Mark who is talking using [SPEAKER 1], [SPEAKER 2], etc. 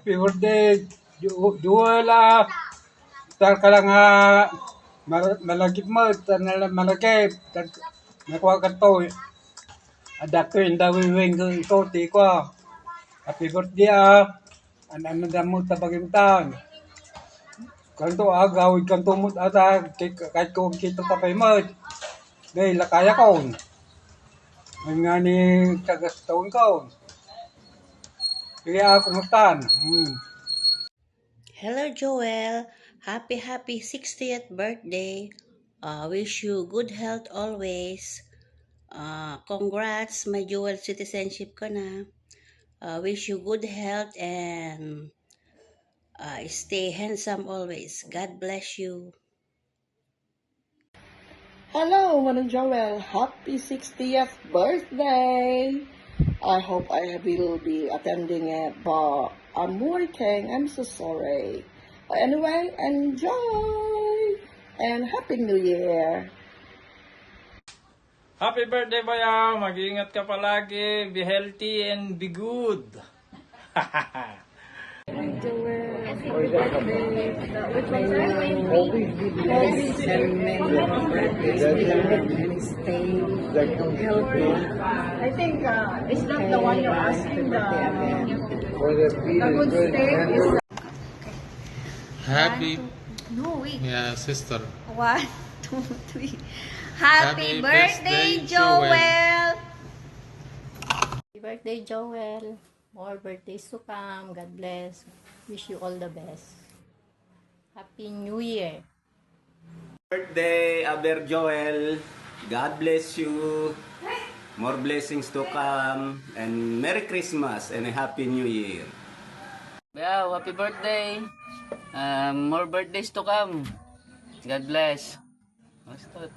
[SPEAKER 1] Happy birthday, Joel. Tar ka lang malagip mo, malagip. Nakuha ka to. Adako yung dawiwing ito, tiko. Happy birthday Ano mo tabagin taon. Kanto gawid kanto mo kahit kung kita tapay mo. Dahil lakaya ko. Ang nga ni tagas taon ko. Kaya ako mutan.
[SPEAKER 2] Hello, Joel. Happy 60th birthday. Wish you good health always. Congrats, may dual citizenship ka na. Wish you good health and stay handsome always. God bless you.
[SPEAKER 3] Hello, Manong Joel. Happy 60th birthday! I hope I will be attending it, but I'm working. I'm so sorry. But anyway, enjoy! And Happy New Year!
[SPEAKER 4] Happy birthday, Bayaw! Mag-iingat ka palagi. Be healthy and be good.
[SPEAKER 5] Always be blessed and many birthdays and stay healthy.
[SPEAKER 6] I think is that the one you're asking? The good steak is
[SPEAKER 7] Happy,
[SPEAKER 8] No, wait.
[SPEAKER 7] yeah, sister.
[SPEAKER 8] 1, 2, 3. Happy birthday, Joel!
[SPEAKER 9] Happy birthday, Joel. More birthdays to come. God bless. Wish you all the best. Happy New Year.
[SPEAKER 10] Birthday, Aber Joel. God bless you. More blessings to come. And Merry Christmas and a Happy New Year.
[SPEAKER 11] Wow, happy birthday. More birthdays to come. God bless. What's that?